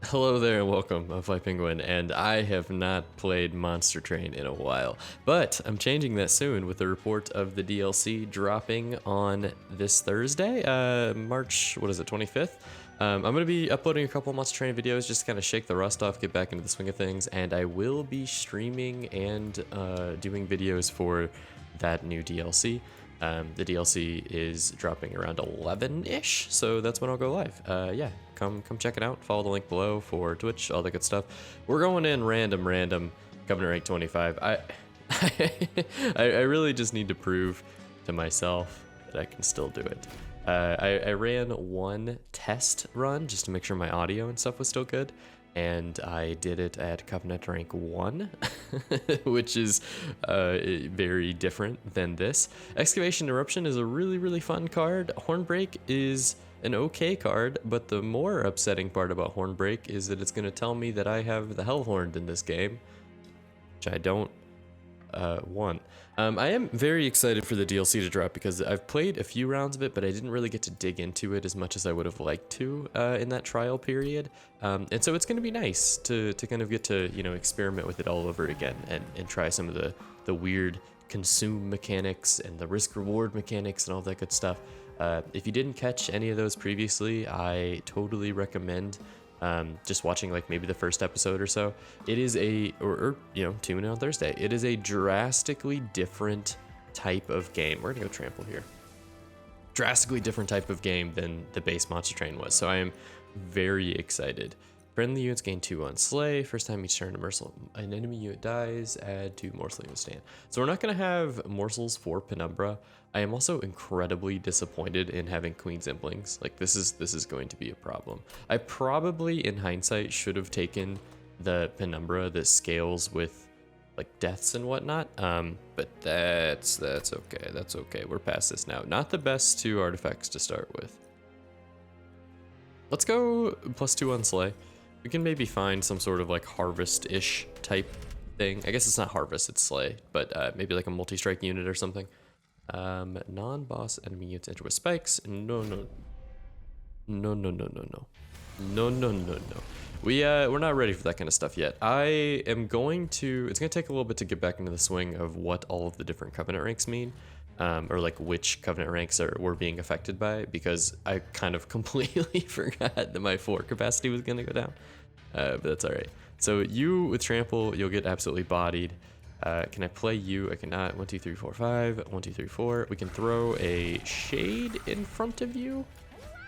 Hello there and welcome, I'm Fly Penguin, and I have not played Monster Train in a while, but I'm changing that soon with the report of the DLC dropping on this Thursday, March, 25th? I'm going to be uploading a couple Monster Train videos just to kind of shake the rust off, get back into the swing of things, and I will be streaming and doing videos for that new DLC. The DLC is dropping around 11-ish, so that's when I'll go live. Yeah, come check it out. Follow the link below for Twitch, all that good stuff. We're going in random, Covenant rank 25. I really just need to prove to myself that I can still do it. I ran one test run just to make sure my audio and stuff was still good, and I did it at Covenant rank 1, which is very different than this. Excavation Eruption is a really fun card. Hornbreak is an okay card, but the more upsetting part about Hornbreak is that it's going to tell me that I have the Hellhorned in this game, which I don't want. I am very excited for the DLC to drop because I've played a few rounds of it, but I didn't really get to dig into it as much as I would have liked to in that trial period. And so it's going to be nice to kind of get to, you know, experiment with it all over again and try some of the weird consume mechanics and the risk reward mechanics and all that good stuff. If you didn't catch any of those previously, I totally recommend just watching like maybe the first episode or so. It is or you know, tune in on Thursday. It is a drastically different type of game. We're gonna go trample here. Drastically different type of game than the base Monster Train was. So I am very excited. Friendly units gain 2 on Slay. First time each turn an enemy unit dies, add 2 morsel units stand. So we're not going to have morsels for Penumbra. I am also incredibly disappointed in having Queen's Implings. Like this is going to be a problem. I probably, in hindsight, should have taken the Penumbra that scales with like deaths and whatnot. But that's okay. That's okay. We're past this now. Not the best 2 artifacts to start with. Let's go +2 on Slay. We can maybe find some sort of like harvest-ish type thing. I guess it's not harvest, it's Slay, but maybe like a multi-strike unit or something. Non-boss enemy units enter with spikes. No. We're not ready for that kind of stuff yet. It's gonna take a little bit to get back into the swing of what all of the different Covenant ranks mean. Or like which Covenant ranks were being affected by it, because I kind of completely forgot that my 4 capacity was going to go down. But that's alright. So you with Trample, you'll get absolutely bodied. Can I play you? I cannot. 1, 2, 3, 4, 5. 1, 2, 3, 4. We can throw a Shade in front of you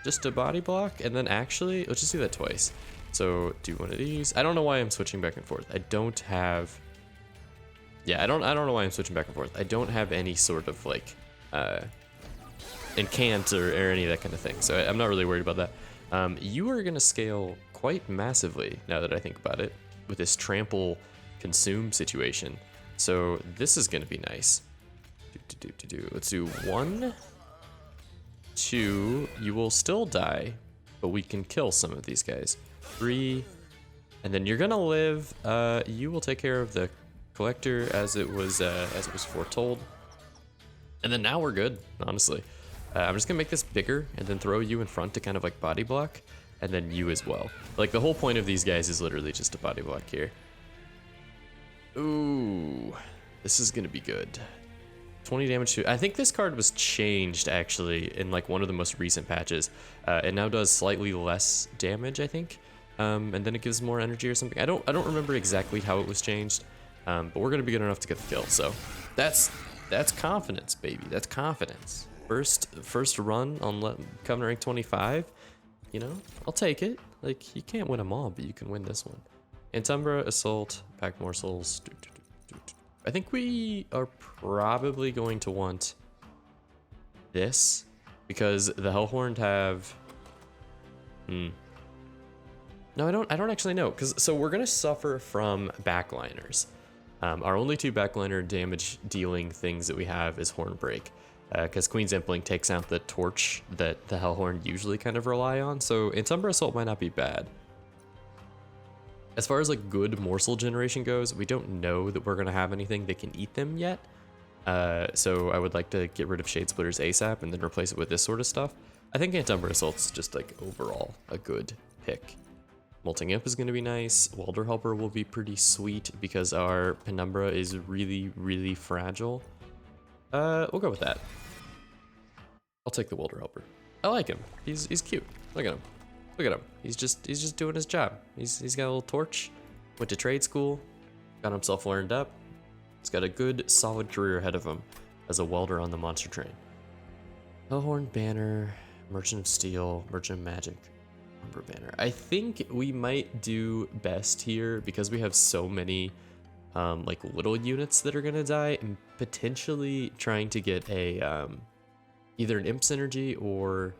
just to body block, and then actually, let's just do that twice. So do one of these. I don't know why I'm switching back and forth. I don't know why I'm switching back and forth. I don't have any sort of like incant or any of that kind of thing, so I'm not really worried about that. You are gonna scale quite massively now that I think about it with this trample consume situation. So this is gonna be nice. Let's do 1, 2. You will still die, but we can kill some of these guys. 3, and then you're gonna live. You will take care of the collector as it was foretold, and then now we're good, honestly. I'm just gonna make this bigger and then throw you in front to kind of like body block, and then you as well. Like the whole point of these guys is literally just a body block here. Ooh, this is gonna be good. 20 damage to, I think this card was changed actually in like one of the most recent patches. It now does slightly less damage, I think, and then it gives more energy or something. I don't remember exactly how it was changed. But we're gonna be good enough to get the kill, so that's confidence, baby. That's confidence. First run on Covenant rank 25. You know, I'll take it. Like you can't win them all, but you can win this one. Antumbra, Assault, Pack Morsels. I think we are probably going to want this because the Hellhorned have. No, I don't actually know, so we're gonna suffer from backliners. Our only 2 backliner damage dealing things that we have is Hornbreak, because Queen's Impling takes out the torch that the Hellhorn usually kind of rely on, so Antumbra Assault might not be bad. As far as like good morsel generation goes, we don't know that we're gonna have anything that can eat them yet. So I would like to get rid of Shade Splitters ASAP and then replace it with this sort of stuff. I think Antumbra Assault's just like overall a good pick. Molting Imp is going to be nice. Welder Helper will be pretty sweet because our Penumbra is really, really fragile. We'll go with that. I'll take the Welder Helper. I like him. He's cute. Look at him. Look at him. He's just doing his job. He's got a little torch. Went to trade school. Got himself learned up. He's got a good, solid career ahead of him as a welder on the monster train. Hellhorn Banner, Merchant of Steel, Merchant of Magic, Umber Banner. I think we might do best here because we have so many like little units that are gonna die, and potentially trying to get a either an imp synergy or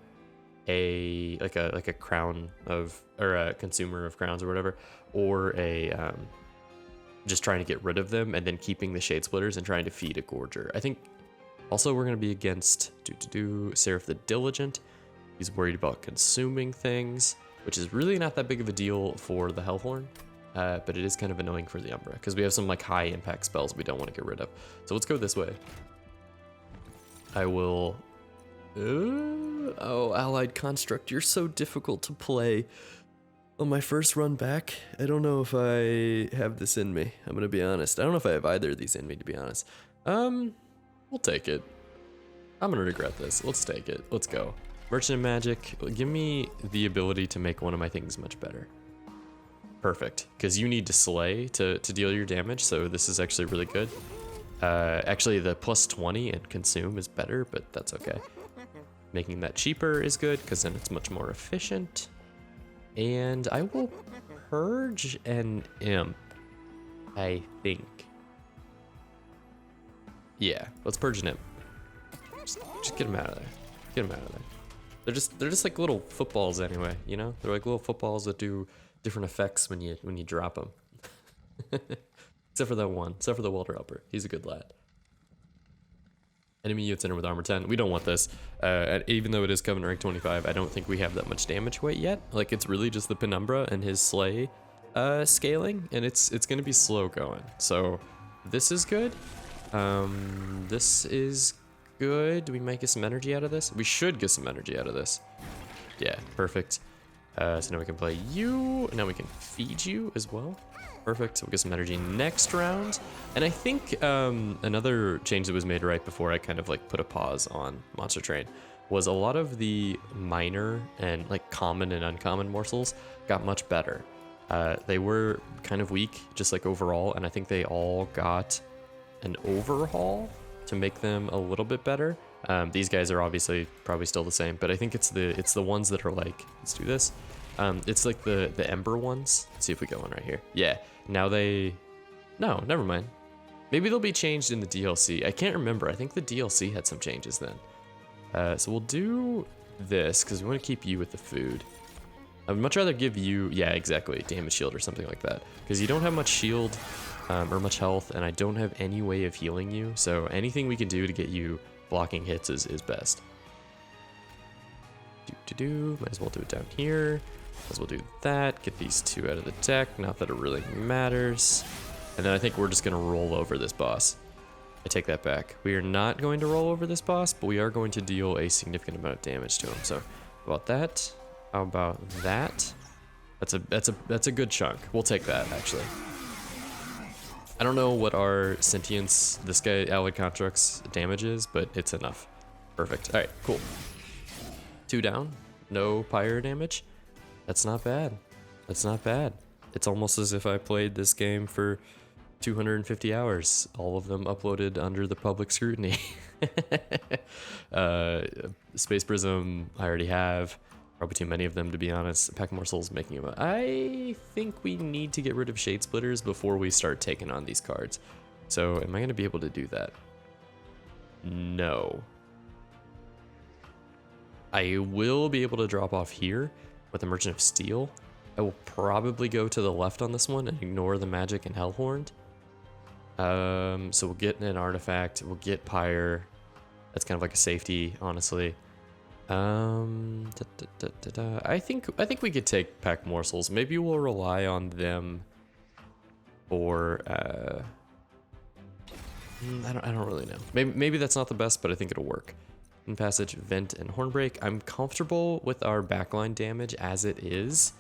a like a crown of, or a consumer of crowns or whatever, or a just trying to get rid of them and then keeping the shade splitters and trying to feed a gorger. I think also we're going to be against Seraph the Diligent. He's worried about consuming things, which is really not that big of a deal for the Hellhorn, but it is kind of annoying for the Umbra because we have some like high impact spells we don't want to get rid of. So let's go this way. I will. Oh, Allied Construct, you're so difficult to play. On my first run back, I don't know if I have this in me. I'm gonna be honest. I don't know if I have either of these in me, to be honest. We'll take it. I'm gonna regret this. Let's take it. Let's go. Merchant of Magic, give me the ability to make one of my things much better. Perfect, because you need to slay to deal your damage, so this is actually really good. Actually, the plus 20 and consume is better, but that's okay. Making that cheaper is good, because then it's much more efficient. And I will purge an imp, I think. Yeah, let's purge an imp. Just get him out of there. Get him out of there. They're just like little footballs anyway, you know? They're like little footballs that do different effects when you drop them. Except for that one. Except for the Welder Helper. He's a good lad. Enemy units enter with armor 10. We don't want this. Even though it is Covenant rank 25, I don't think we have that much damage weight yet. Like, it's really just the Penumbra and his Slay scaling, and it's going to be slow going. So this is good. This is good. Do we might get some energy out of this? We should get some energy out of this. Yeah, perfect. So now we can play you. Now we can feed you as well. Perfect. We'll get some energy next round. And I think another change that was made right before I kind of like put a pause on Monster Train was a lot of the minor and like common and uncommon morsels got much better. They were kind of weak, just like overall, and I think they all got an overhaul to make them a little bit better. These guys are obviously probably still the same, but I think it's the ones that are like, let's do this. It's like the Ember ones. Let's see if we go on right here. Yeah, now no, never mind. Maybe they'll be changed in the DLC. I can't remember. I think the DLC had some changes then. So we'll do this because we want to keep you with the food. I would much rather give you, yeah, exactly, damage shield or something like that, because you don't have much shield or much health, and I don't have any way of healing you. So anything we can do to get you blocking hits is best. Might as well do it down here. Might as well do that. Get these two out of the deck. Not that it really matters. And then I think we're just gonna roll over this boss. I take that back. We are not going to roll over this boss, but we are going to deal a significant amount of damage to him. So how about that? How about that? That's a good chunk. We'll take that actually. I don't know what our sentience, this guy Allied Construct's damage is, but it's enough. Perfect. All right, cool. 2 down, no pyre damage. That's not bad. That's not bad. It's almost as if I played this game for 250 hours, all of them uploaded under the public scrutiny. Space Prism, I already have. Probably too many of them, to be honest. Pack Morsels making them. I think we need to get rid of Shade Splitters before we start taking on these cards. So, am I going to be able to do that? No. I will be able to drop off here with the Merchant of Steel. I will probably go to the left on this one and ignore the Magic and Hellhorned. So we'll get an artifact. We'll get Pyre. That's kind of like a safety, honestly. I think we could take Pack Morsels. Maybe we'll rely on them for I don't really know. Maybe that's not the best, but I think it'll work. In Passage, Vent, and Hornbreak. I'm comfortable with our backline damage as it is.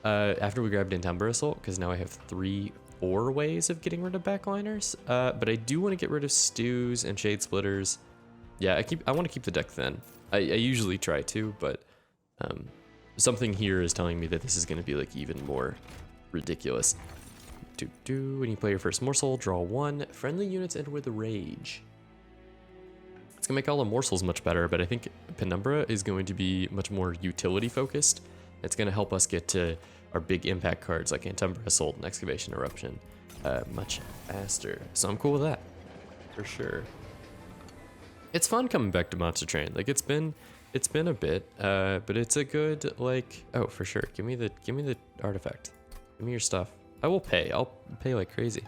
after we grabbed Intember Assault, because now I have 4 ways of getting rid of backliners. But I do want to get rid of stews and shade splitters. Yeah, I want to keep the deck thin. I usually try to, but something here is telling me that this is going to be like even more ridiculous. When you play your first morsel, draw 1. Friendly units enter with a rage. It's gonna make all the morsels much better, but I think Penumbra is going to be much more utility focused. It's gonna help us get to our big impact cards like Intember Assault and Excavation Eruption much faster. So I'm cool with that, for sure. It's fun coming back to Monster Train. Like it's been a bit, but it's a good like. Oh, for sure. Give me the artifact. Give me your stuff. I will pay. I'll pay like crazy.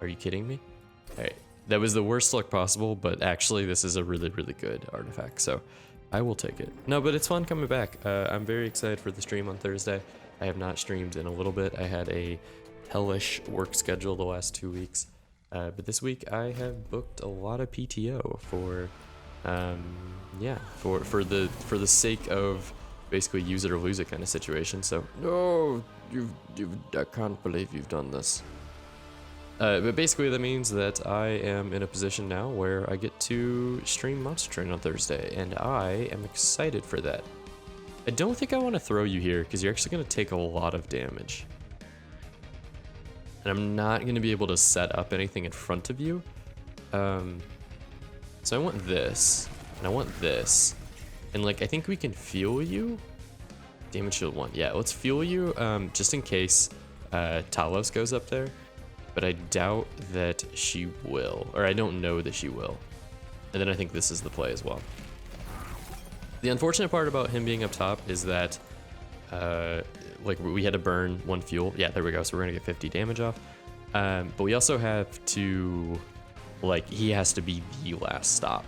Are you kidding me? All right. That was the worst luck possible, but actually this is a really, really good artifact, so I will take it. No, but it's fun coming back. I'm very excited for the stream on Thursday. I have not streamed in a little bit. I had a hellish work schedule the last 2 weeks, but this week I have booked a lot of PTO for, yeah, for the sake of basically use it or lose it kind of situation. So no, I can't believe you've done this. But basically that means that I am in a position now where I get to stream Monster Train on Thursday, and I am excited for that. I don't think I want to throw you here because you're actually going to take a lot of damage. And I'm not going to be able to set up anything in front of you. So I want this, and I want this. And like, I think we can fuel you. Damage shield 1. Yeah, let's fuel you just in case Talos goes up there. But I doubt that she will, or I don't know that she will. And then I think this is the play as well. The unfortunate part about him being up top is that, like we had to burn 1 fuel. Yeah, there we go. So we're gonna get 50 damage off. But we also have to, like, he has to be the last stop.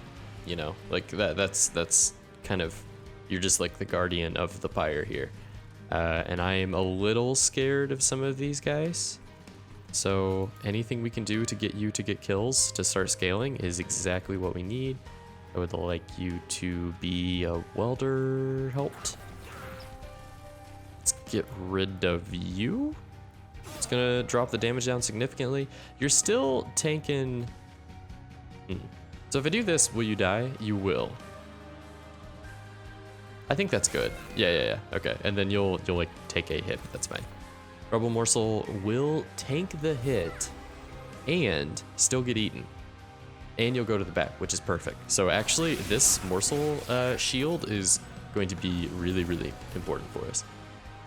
You know, like that's kind of, you're just like the guardian of the pyre here. And I am a little scared of some of these guys. So anything we can do to get you to get kills to start scaling is exactly what we need. I would like you to be a welder helped. Let's get rid of you. It's gonna drop the damage down significantly. You're still tanking. So if I do this, will you die? You will. I think that's good. Yeah. Okay, and then you'll like take a hit, but that's fine. Rubble Morsel will tank the hit and still get eaten. And you'll go to the back, which is perfect. So actually, this Morsel shield is going to be really, really important for us.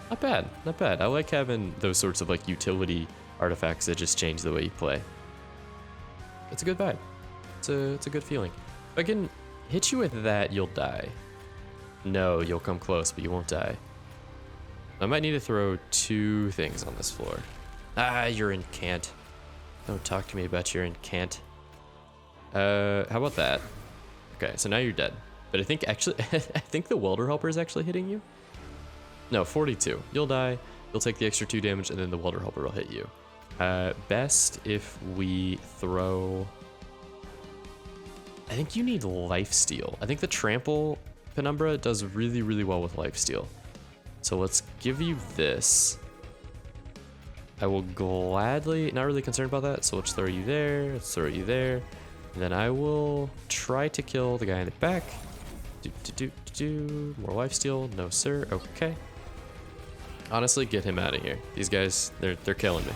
Not bad, not bad. I like having those sorts of like utility artifacts that just change the way you play. It's a good vibe. It's a good feeling. If I can hit you with that, you'll die. No, you'll come close, but you won't die. I might need to throw 2 things on this floor. Ah, you're in can't. Don't talk to me about you're in can't. How about that? Okay, so now you're dead. But I think actually, I think the welder helper is actually hitting you. No, 42. You'll die. You'll take the extra 2 damage, and then the welder helper will hit you. Best if we throw. I think you need lifesteal. I think the trample Penumbra does really, really well with lifesteal. So let's give you this. I will gladly, not really concerned about that, so let's throw you there, let's throw you there. And then I will try to kill the guy in the back. More lifesteal, no sir, okay. Honestly, get him out of here. These guys, they're killing me.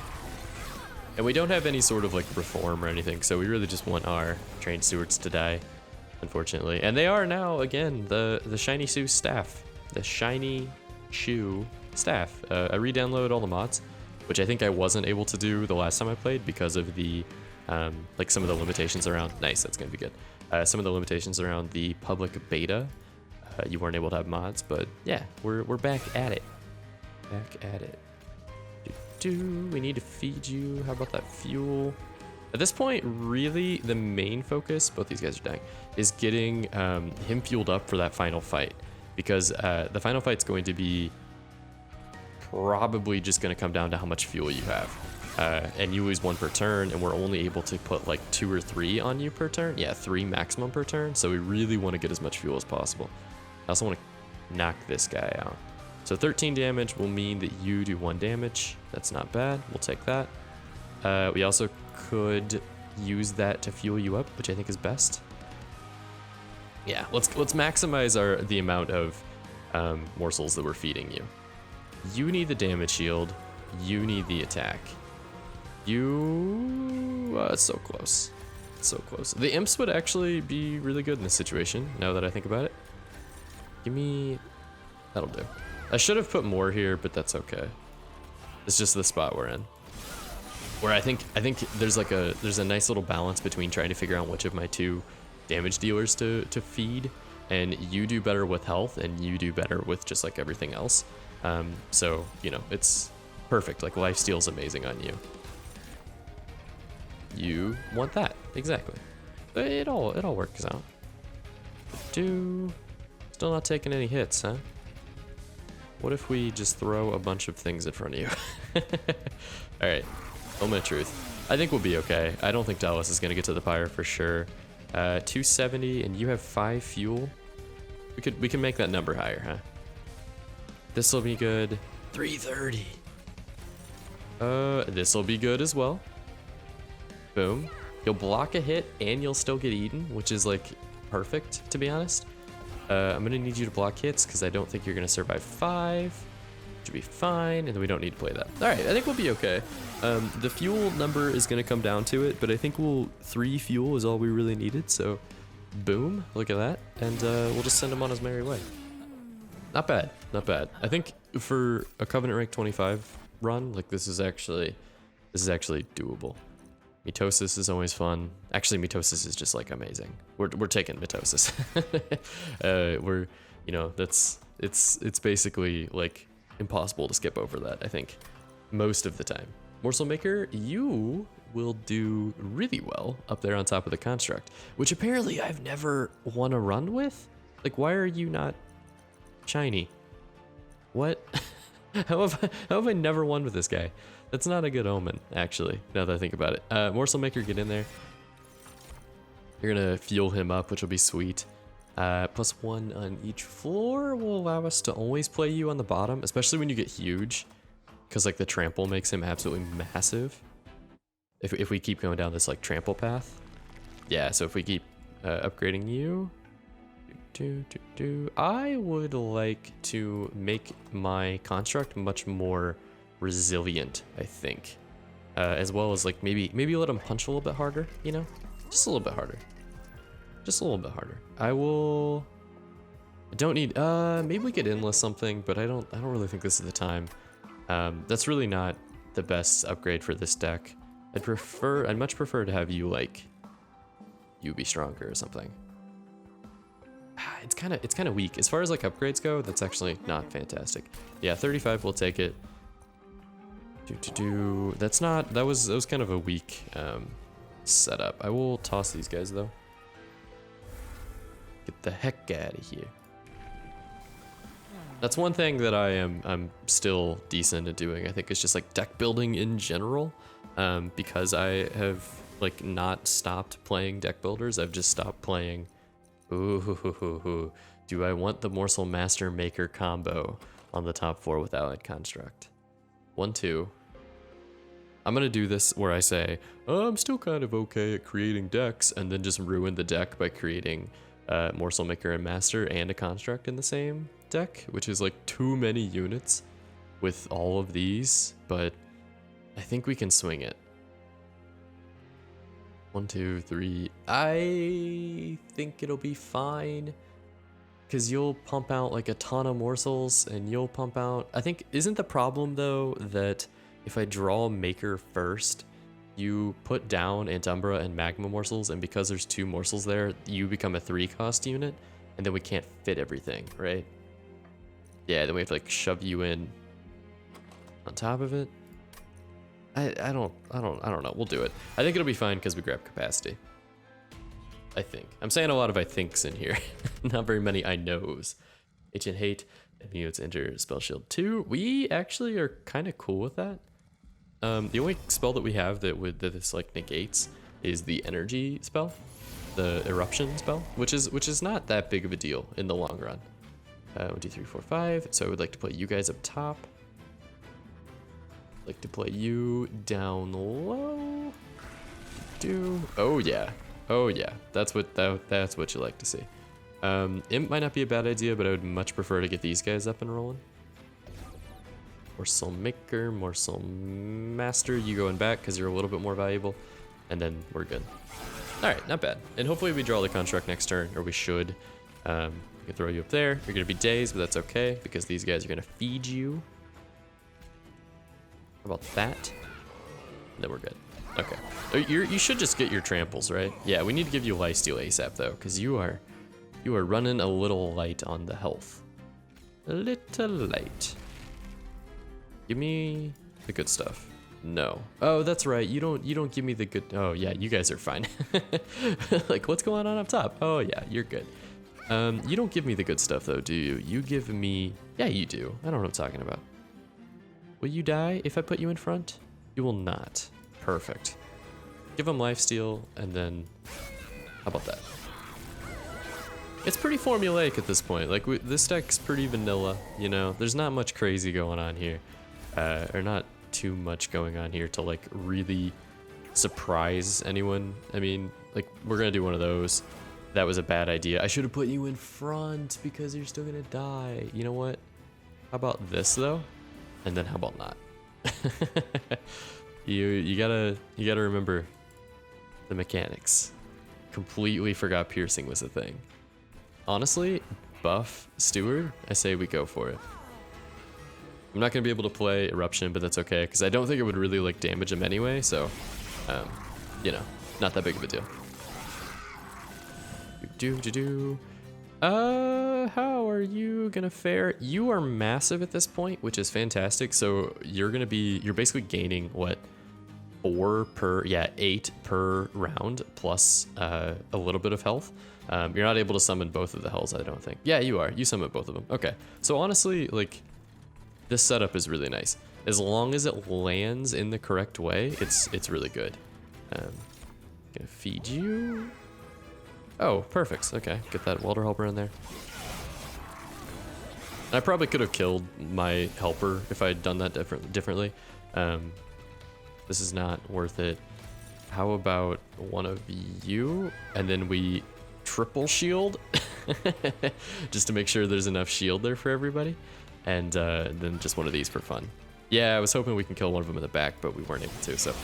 And we don't have any sort of like reform or anything, so we really just want our trained stewards to die, unfortunately. And they are now, again, the Shiny Shoe staff. The Shiny Shoe staff. I re-downloaded all the mods, which I think I wasn't able to do the last time I played because of the like some of the limitations around. Nice, that's gonna be good. Some of the limitations around the public beta. You weren't able to have mods, but yeah, we're back at it. Back at it. We need to feed you. How about that fuel? At this point, really the main focus, both these guys are dying, is getting him fueled up for that final fight. Because the final fight's going to be probably just going to come down to how much fuel you have. And you lose 1 per turn, and we're only able to put like 2 or 3 on you per turn. Yeah, 3 maximum per turn, so we really want to get as much fuel as possible. I also want to knock this guy out. So 13 damage will mean that you do 1 damage. That's not bad. We'll take that. We also could use that to fuel you up, which I think is best. Yeah, let's maximize the amount of morsels that we're feeding you. You need the damage shield. You need the attack. It's so close. So close. The imps would actually be really good in this situation, now that I think about it. Give me... That'll do. I should have put more here, but that's okay. It's just the spot we're in. Where I think there's a nice little balance between trying to figure out which of my 2 damage dealers to feed, and you do better with health, and you do better with just like everything else. So, you know, it's perfect. Like, lifesteal's amazing on you. You want that, exactly. It all works out. Still not taking any hits, huh? What if we just throw a bunch of things in front of you? All right, moment of truth. I think we'll be okay. I don't think Dallas is gonna get to the pyre for sure. 270, and you have 5 fuel. We can make that number higher, huh? This will be good. 330. This will be good as well. Boom. You'll block a hit and you'll still get eaten, which is like perfect, to be honest. I'm gonna need you to block hits because I don't think you're gonna survive 5. Should be fine, and then we don't need to play that. All right, I think we'll be okay. The fuel number is gonna come down to it, but I think 3 fuel is all we really needed. So, boom, look at that, and we'll just send him on his merry way. Not bad, not bad. I think for a Covenant rank 25 run, like this is actually doable. Mitosis is always fun. Actually, Mitosis is just like amazing. We're taking Mitosis. You know, it's basically like impossible to skip over that, I think, most of the time. Morsel Maker, you will do really well up there on top of the construct, which apparently I've never won a run with. Like, why are you not shiny? What? How have I never won with this guy? That's not a good omen, actually, now that I think about it. Morsel Maker, get in there. You're gonna fuel him up, which will be sweet. +1 on each floor will allow us to always play you on the bottom, especially when you get huge, because like the trample makes him absolutely massive. If we keep going down this like trample path. Yeah, so if we keep upgrading you, I would like to make my construct much more resilient, I think, as well as like maybe let him punch a little bit harder, you know, just a little bit harder, just a little bit harder. I don't need maybe we could endless something, but I don't really think this is the time. That's really not the best upgrade for this deck. I'd much prefer to have you be stronger or something. It's kind of weak as far as like upgrades go. That's actually not fantastic. Yeah, 35, we'll take it. That was kind of a weak setup. I will toss these guys though. Get the heck out of here. That's one thing that I'm still decent at doing. I think it's just like deck building in general, because I have like not stopped playing deck builders. I've just stopped playing. Ooh, do I want the Morsel Master Maker combo on the top 4 with Allied Construct? 1, 2. I'm gonna do this where I say, oh, I'm still kind of okay at creating decks, and then just ruin the deck by creating Morsel Maker and Master and a Construct in the same deck, which is like too many units with all of these, but I think we can swing it. 1, 2, 3. I think it'll be fine, because you'll pump out like a ton of morsels, and you'll pump out, I think, isn't the problem though that if I draw Maker first, you put down Antumbra and Magma morsels, and because there's 2 morsels there, you become a 3-cost unit, and then we can't fit everything, right? Yeah, then we have to like shove you in on top of it. I don't know. We'll do it. I think it'll be fine because we grab capacity. I think. I'm saying a lot of I thinks in here. Not very many I knows. Ancient Hate, units enter Spell Shield 2. We actually are kind of cool with that. The only spell that we have that this like negates is the energy spell, the eruption spell, which is not that big of a deal in the long run. 1, 2, 3, 4, 5. So I would like to play you guys up top. Like to play you down low. Oh yeah, oh yeah. That's what you like to see. Imp might not be a bad idea, but I would much prefer to get these guys up and rolling. Morsel Maker, Morsel Master, you going back because you're a little bit more valuable, and then we're good. All right, not bad. And hopefully we draw the construct next turn, or we should. We can throw you up there. You're gonna be dazed, but that's okay because these guys are gonna feed you. How about that? And then we're good. Okay. You should just get your tramples, right? Yeah, we need to give you lifesteal ASAP though, because you are running a little light on the health. A little light. Give me the good stuff. No. Oh, that's right. You don't give me the good. Oh yeah, you guys are fine. Like what's going on up top? Oh yeah, you're good. You don't give me the good stuff though, do you? You give me. Yeah, you do. I don't know what I'm talking about. Will you die if I put you in front? You will not. Perfect. Give him lifesteal, and then how about that? It's pretty formulaic at this point. Like this deck's pretty vanilla, you know. There's not much crazy going on here, or not too much going on here to like really surprise anyone. I mean, like we're gonna do one of those. That was a bad idea. I should have put you in front because you're still gonna die. You know what? How about this though? And then how about not? you gotta remember the mechanics. Completely forgot piercing was a thing. Honestly, buff Steward, I say we go for it. I'm not gonna be able to play Eruption, but that's okay because I don't think it would really like damage him anyway. So, you know, not that big of a deal. How are you gonna fare? You are massive at this point, which is fantastic. So you're basically gaining what, 8 per round plus a little bit of health. You're not able to summon both of the hells, I don't think. Yeah, you are. You summon both of them. Okay. So honestly, like this setup is really nice. As long as it lands in the correct way, it's really good. Gonna feed you. Oh, perfect. Okay, get that welder helper in there. I probably could have killed my helper if I had done that differently. This is not worth it. How about one of you? And then we triple shield, just to make sure there's enough shield there for everybody. And then just one of these for fun. Yeah, I was hoping we can kill one of them in the back, but we weren't able to, so.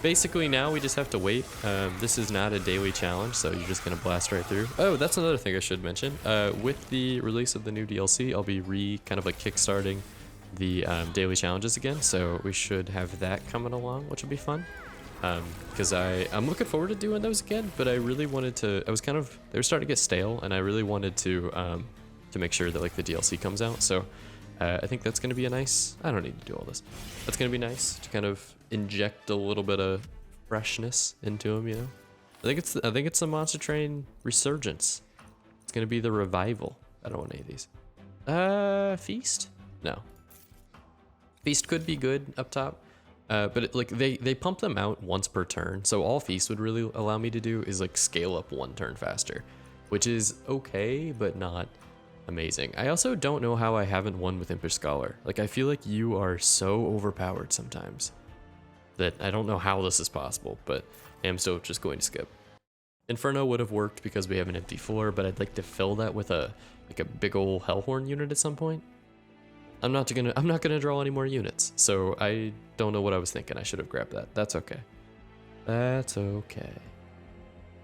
Basically now we just have to wait. This is not a daily challenge, so you're just gonna blast right through. Oh, that's another thing I should mention. With the release of the new DLC, I'll be kind of like kickstarting the daily challenges again, so we should have that coming along, which will be fun. Because I'm looking forward to doing those again, but I really wanted to. They were starting to get stale, and I really wanted to make sure that like the DLC comes out. So I think that's gonna be a nice. I don't need to do all this. That's gonna be nice to kind of inject a little bit of freshness into them, you know. I think it's the Monster Train resurgence. It's gonna be the revival. I don't want any of these. Feast? No. Feast could be good up top, but they pump them out once per turn. So all Feast would really allow me to do is like scale up one turn faster, which is okay, but not amazing. I also don't know how I haven't won with Impish Scholar. Like I feel like you are so overpowered sometimes that I don't know how this is possible, but I am still just going to skip. Inferno would have worked because we have an empty floor, but I'd like to fill that with a big ol' Hellhorn unit at some point. I'm not gonna draw any more units, so I don't know what I was thinking. I should have grabbed that. That's okay. That's okay.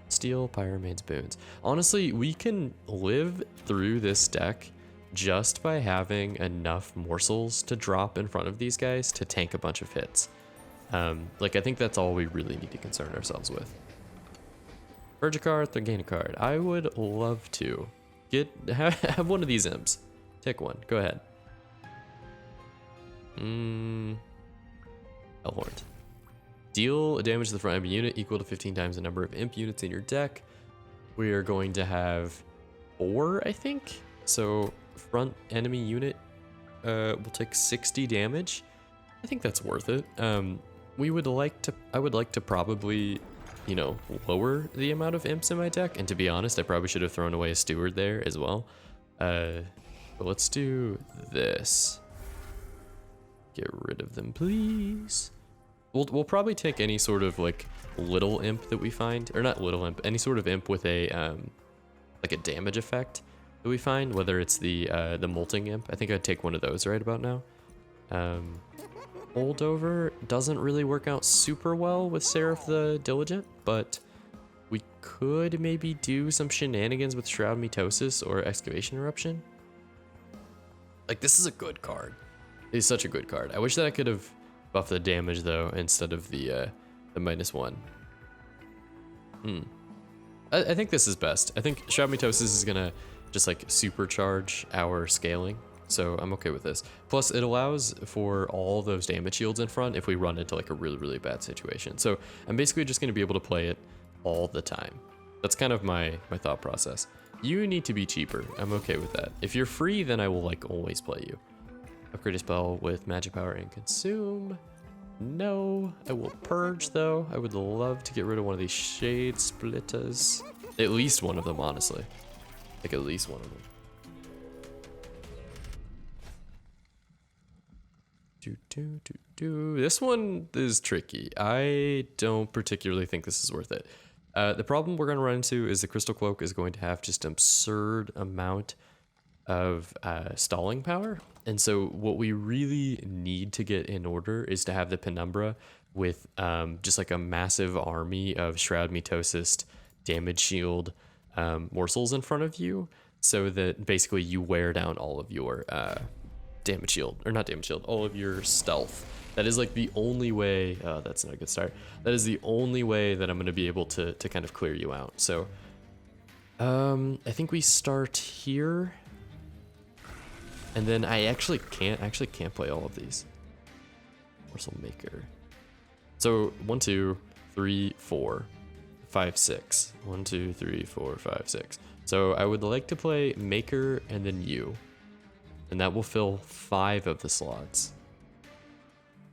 Steel, Pyramaid's Boons. Honestly, we can live through this deck just by having enough morsels to drop in front of these guys to tank a bunch of hits. Like I think that's all we really need to concern ourselves with. Purge a card, then gain a card. I would love to have one of these imps. Take one. Go ahead. Hellhorn. Deal damage to the front enemy unit equal to 15 times the number of imp units in your deck. We are going to have 4, I think. So front enemy unit will take 60 damage. I think that's worth it. I would like to probably, you know, lower the amount of imps in my deck. And to be honest, I probably should have thrown away a steward there as well. But let's do this. Get rid of them, please. We'll probably take any sort of like little imp that we find, or not little imp, any sort of imp with a like a damage effect that we find, whether it's the molting imp. I think I'd take one of those right about now. Holdover doesn't really work out super well with Seraph the Diligent, but we could maybe do some shenanigans with Shroud Mitosis or Excavation Eruption. Like, this is a good card. It's such a good card. I wish that I could have buffed the damage though instead of the -1. I think this is best. I think Shroud Mitosis is gonna just like supercharge our scaling, so I'm okay with this. Plus, it allows for all those damage shields in front if we run into like a really bad situation. So I'm basically just gonna be able to play it all the time. That's kind of my thought process. You need to be cheaper. I'm okay with that. If you're free, then I will like always play you. Upgrade a spell with magic power and consume. No, I will purge though. I would love to get rid of one of these shade splitters. At least one of them, honestly. Like at least one of them. This one is tricky. I don't particularly think this is worth it. The problem we're going to run into is the Crystal Cloak is going to have just an absurd amount of stalling power. And so what we really need to get in order is to have the Penumbra with just like a massive army of Shroud Mitosis, damage shield morsels in front of you, so that basically you wear down all of your damage shield, or not damage shield, all of your stealth. That is like the only way, that's not a good start. That is the only way that I'm going to be able to kind of clear you out. So I think we start here. And then I actually can't play all of these. Morsel Maker. So 1, 2, 3, 4, 5, 6. 1, 2, 3, 4, 5, 6. So I would like to play Maker and then you. And that will fill 5 of the slots.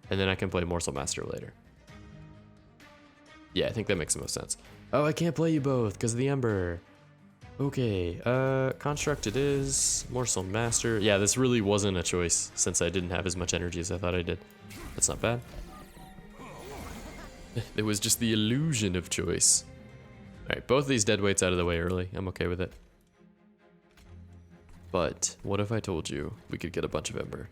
And then I can play Morsel Master later. Yeah, I think that makes the most sense. Oh, I can't play you both because of the Ember. Okay, Construct it is. Morsel Master. Yeah, this really wasn't a choice since I didn't have as much energy as I thought I did. That's not bad. It was just the illusion of choice. Alright, both of these dead weights out of the way early. I'm okay with it. But what if I told you we could get a bunch of Ember?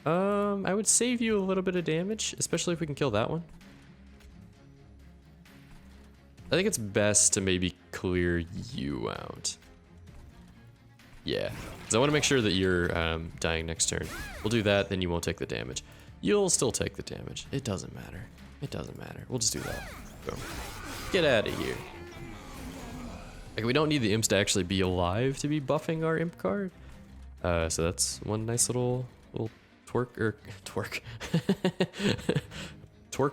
I would save you a little bit of damage, especially if we can kill that one. I think it's best to maybe clear you out. Yeah, because I want to make sure that you're dying next turn. We'll do that, then you won't take the damage. You'll still take the damage. It doesn't matter. It doesn't matter. We'll just do that. Boom. Get out of here. Like, we don't need the imps to actually be alive to be buffing our imp card. So that's one nice little twerk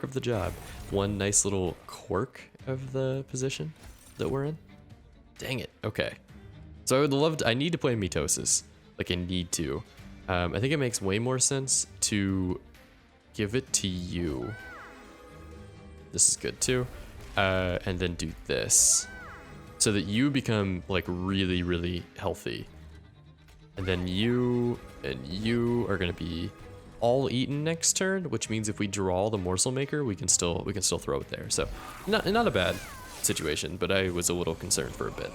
of the job. One nice little quirk of the position that we're in. Dang it. Okay. So I would love to, I need to play Mitosis. Like, I need to. I think it makes way more sense to give it to you. This is good too. And then do this. So that you become like really healthy. And then you and you are gonna be all eaten next turn, which means if we draw the Morsel Maker, we can still throw it there. So not a bad situation, but I was a little concerned for a bit.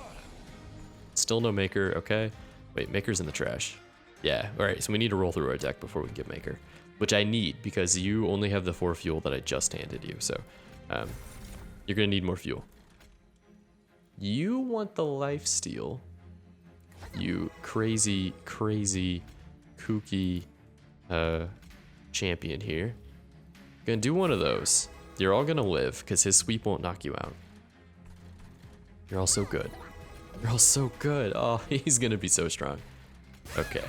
Still no Maker, okay. Wait, Maker's in the trash. Yeah, all right, so we need to roll through our deck before we can get Maker, which I need because you only have the 4 fuel that I just handed you, so you're gonna need more fuel. You want the lifesteal, you crazy kooky champion here. Gonna do one of those. You're all gonna live because his sweep won't knock you out. You're all so good. You're all so good. Oh, he's gonna be so strong. Okay.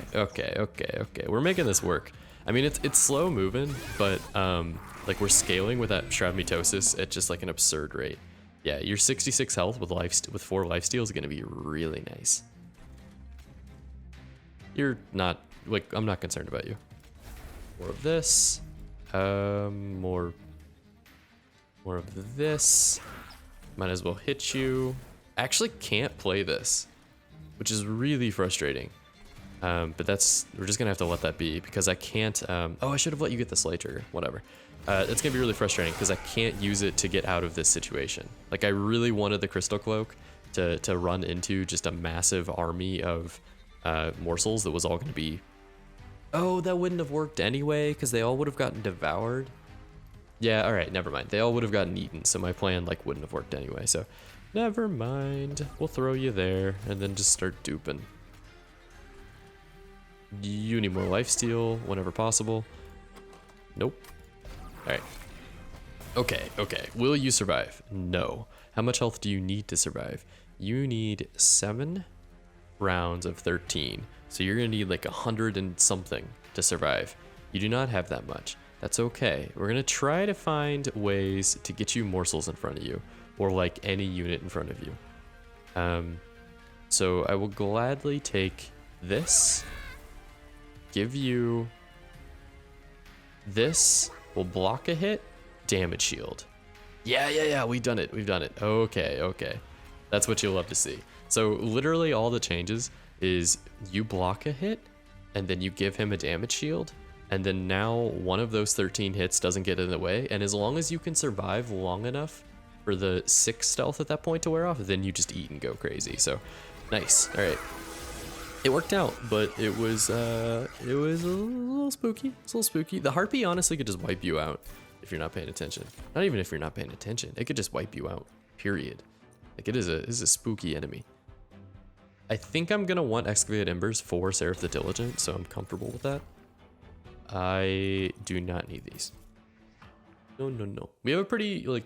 We're making this work. I mean, it's slow moving, but like we're scaling with that Shroud Mitosis at just like an absurd rate. Yeah, your 66 health with 4 lifesteal is gonna be really nice. You're not, like, I'm not concerned about you. More of this. More of this. Might as well hit you. Actually can't play this, which is really frustrating. But we're just gonna have to let that be because I can't, oh, I should have let you get the Slay Trigger, whatever. It's gonna be really frustrating because I can't use it to get out of this situation. Like I really wanted the Crystal Cloak to run into just a massive army of morsels that was all gonna be, oh, that wouldn't have worked anyway because they all would have gotten devoured. Yeah, all right, never mind. They all would have gotten eaten, so my plan like wouldn't have worked anyway, so never mind. We'll throw you there and then just start duping. You need more lifesteal whenever possible. Nope. All right. Okay. Will you survive? No. How much health do you need to survive? You need 7 rounds of 13. So you're gonna need like 100 and something to survive. You do not have that much. That's okay. We're gonna try to find ways to get you morsels in front of you, or like any unit in front of you. So I will gladly take this. Give you this. Will block a hit. Damage shield. Yeah. We've done it. Okay. That's what you'll love to see. So literally all the changes is you block a hit and then you give him a damage shield. And then now one of those 13 hits doesn't get in the way. And as long as you can survive long enough for the 6 stealth at that point to wear off, then you just eat and go crazy. So nice. All right. It worked out, but it was a little spooky. It's a little spooky. The Harpy honestly could just wipe you out if you're not paying attention. Not even if you're not paying attention. It could just wipe you out, period. Like it is a spooky enemy. I think I'm gonna want Excavated Embers for Seraph the Diligent, so I'm comfortable with that. I do not need these. No. We have a pretty, like,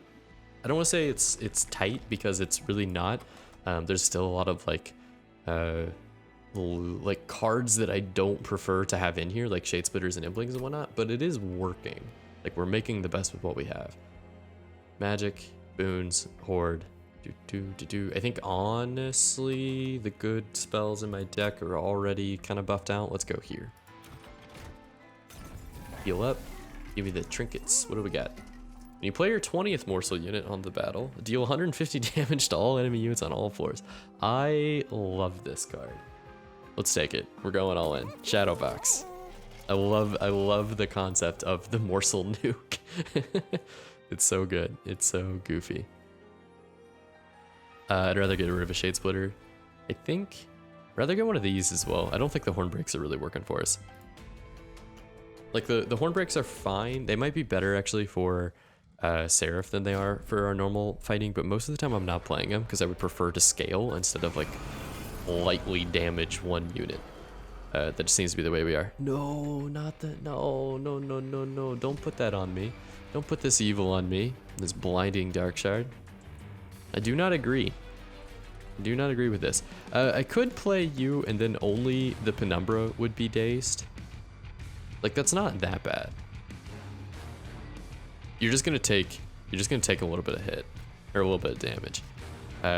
I don't want to say it's tight because it's really not. There's still a lot of like cards that I don't prefer to have in here, like Shade Splitters and Implings and whatnot, but it is working. Like we're making the best with what we have. Magic, boons, horde. I think honestly the good spells in my deck are already kind of buffed out. Let's go here. Heal up. Give me the trinkets. What do we got? When you play your 20th morsel unit on the battle, deal 150 damage to all enemy units on all floors. I love this card. Let's take it. We're going all in. Shadow Box. I love the concept of the morsel nuke. It's so good. It's so goofy. I'd rather get rid of a Shade Splitter. I think I'd rather get one of these as well. I don't think the Horn Breaks are really working for us. Like the Horn Breaks are fine. They might be better actually for Seraph than they are for our normal fighting, but most of the time I'm not playing them because I would prefer to scale instead of like lightly damage one unit. That just seems to be the way we are. No, not that. No. Don't put that on me. Don't put this evil on me. This blinding Dark Shard. I do not agree. I do not agree with this. I could play you and then only the Penumbra would be dazed. Like that's not that bad. You're just gonna take a little bit of hit or a little bit of damage,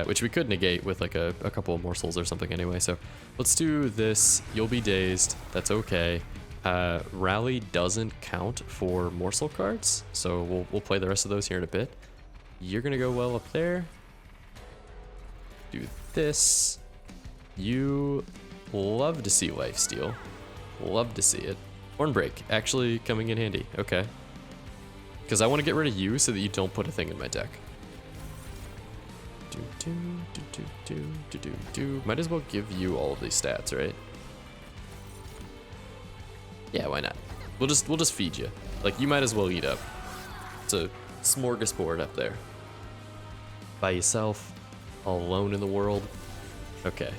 which we could negate with like a couple of morsels or something anyway. So let's do this. You'll be dazed. That's okay. Rally doesn't count for morsel cards, so we'll play the rest of those here in a bit. You're gonna go well up there. Do this. You love to see lifesteal. Love to see it. Hornbreak actually coming in handy. Okay. Because I want to get rid of you so that you don't put a thing in my deck. Might as well give you all of these stats, right? Yeah, why not? We'll just feed you. Like you might as well eat up. It's a smorgasbord up there. By yourself, all alone in the world. Okay.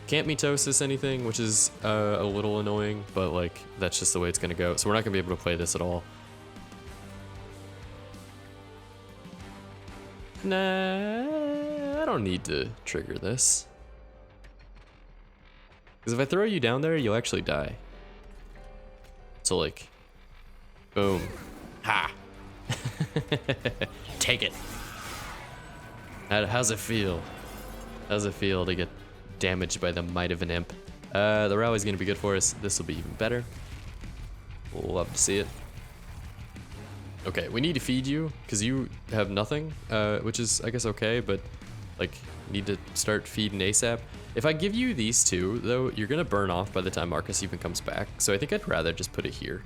Can't mitosis anything, which is a little annoying, but like that's just the way it's gonna go. So we're not gonna be able to play this at all. Nah, I don't need to trigger this. Because if I throw you down there, you'll actually die. So like, boom. Ha! Take it. How's it feel? How's it feel to get damaged by the might of an imp? The rally's gonna be good for us. This will be even better. Love to see it. Okay, we need to feed you because you have nothing, which is I guess okay, but Like, need to start feeding ASAP. If I give you these two, though, you're gonna burn off by the time Marcus even comes back. So I think I'd rather just put it here.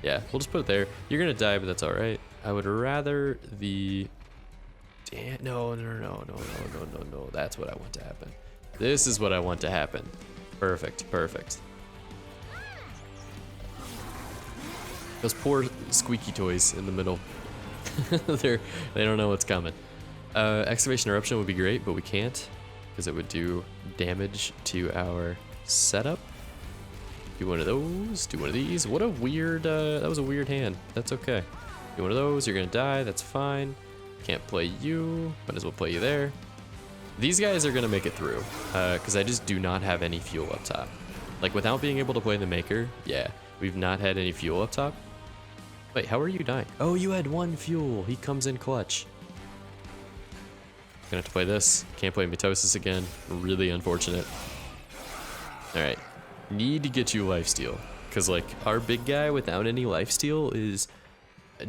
Yeah, we'll just put it there. You're gonna die, but that's all right. I would rather the... Damn, no. That's what I want to happen. This is what I want to happen. Perfect. Those poor squeaky toys in the middle. They don't know what's coming. Excavation Eruption would be great, but we can't because it would do damage to our setup. Do one of those, do one of these. What a weird, that was a weird hand. That's okay. Do one of those, you're gonna die, that's fine. Can't play you, might as well play you there. These guys are gonna make it through, because I just do not have any fuel up top. Like, without being able to play the Maker, yeah, we've not had any fuel up top. Wait, how are you dying? Oh, you had 1 fuel. He comes in clutch. Gonna have to play this. Can't play Mitosis again. Really unfortunate. Alright. Need to get you lifesteal. Because, like, our big guy without any lifesteal is,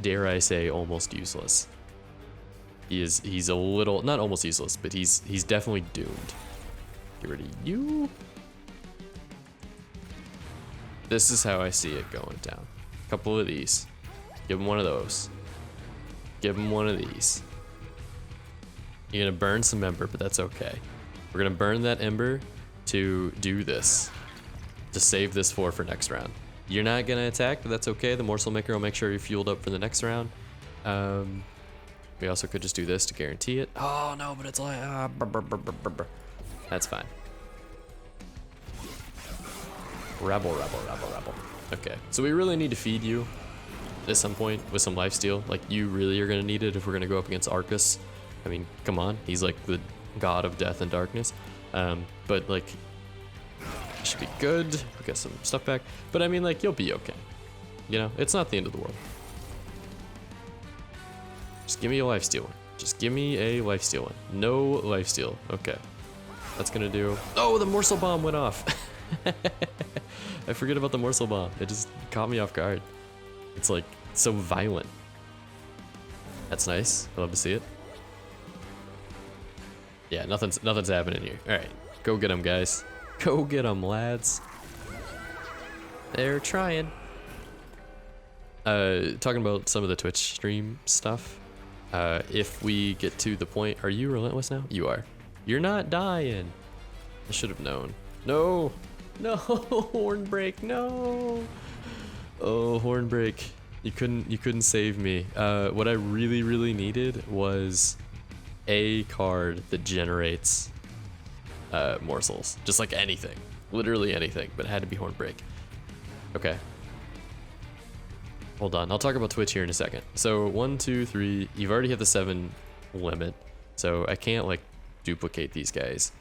dare I say, almost useless. He's a little, not almost useless, but he's definitely doomed. Get rid of you. This is how I see it going down. A couple of these. Give him one of those. Give him one of these. You're gonna burn some ember, but that's okay. We're gonna burn that ember to do this. To save this for next round. You're not gonna attack, but that's okay. The Morsel Maker will make sure you're fueled up for the next round. We also could just do this to guarantee it. Oh no, but it's like, that's fine. Rebel. Okay, so we really need to feed you at some point with some lifesteal. Like, you really are gonna need it if we're gonna go up against Arcus. I mean, come on, he's like the god of death and darkness. But like, should be good. We got some stuff back, but I mean, like, you'll be okay. You know, it's not the end of the world. Just give me a lifesteal one. Just give me a lifesteal one. No lifesteal. Okay, that's gonna do. Oh, the Morsel Bomb went off. I forget about the Morsel Bomb. It just caught me off guard. It's like so violent. That's nice. I love to see it. Yeah, nothing's happening here. All right, go get them, guys. Go get them, lads. They're trying. Talking about some of the Twitch stream stuff. If we get to the point, are you relentless now? You are. You're not dying. I should have known. No, Hornbreak, no. Oh, Hornbreak, you couldn't save me. What I really needed was a card that generates morsels, just like anything, literally anything, but it had to be Hornbreak. Okay. Hold on, I'll talk about Twitch here in a second. So 1, 2, 3, you've already hit the 7 limit, so I can't like duplicate these guys.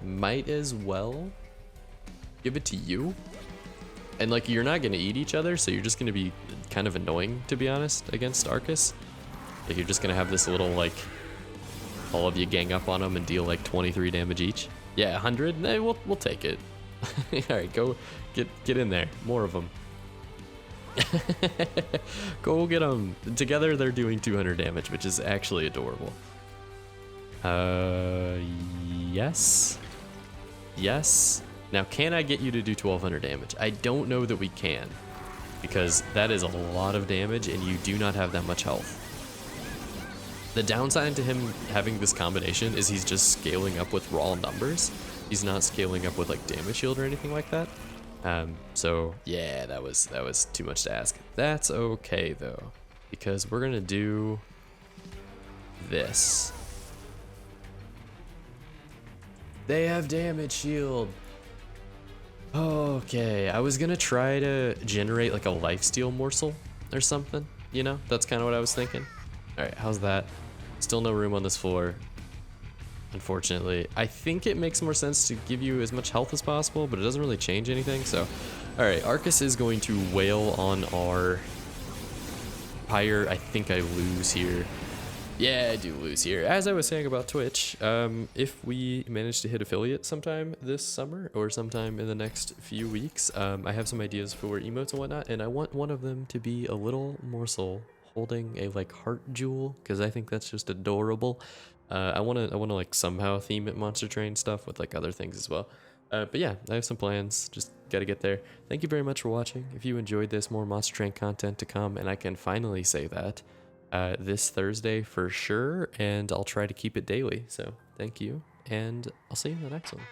Might as well give it to you. And like, you're not gonna eat each other, so you're just gonna be kind of annoying, to be honest, against Arcus. Like, you're just gonna have this little, like, all of you gang up on him and deal like 23 damage each. Yeah, 100, we'll take it. All right, go get in there, more of them. Go get them. Together they're doing 200 damage, which is actually adorable. Yes. Now, can I get you to do 1200 damage? I don't know that we can, because that is a lot of damage and you do not have that much health. The downside to him having this combination is he's just scaling up with raw numbers. He's not scaling up with like damage shield or anything like that. So yeah, that was too much to ask. That's okay though, because we're gonna do this. They have damage shield. Okay, I was gonna try to generate like a lifesteal morsel or something, you know? That's kind of what I was thinking. All right, how's that? Still no room on this floor, unfortunately. I think it makes more sense to give you as much health as possible, but it doesn't really change anything, so. All right, Arcus is going to wail on our Pyre. I think I lose here. Yeah, I do lose here. As I was saying about Twitch, if we manage to hit affiliate sometime this summer or sometime in the next few weeks, I have some ideas for emotes and whatnot, and I want one of them to be a little morsel holding a like heart jewel, because I think that's just adorable. I wanna like somehow theme it Monster Train stuff with like other things as well. But yeah, I have some plans. Just gotta get there. Thank you very much for watching. If you enjoyed this, more Monster Train content to come, and I can finally say that this Thursday for sure, and I'll try to keep it daily. So thank you, and I'll see you in the next one.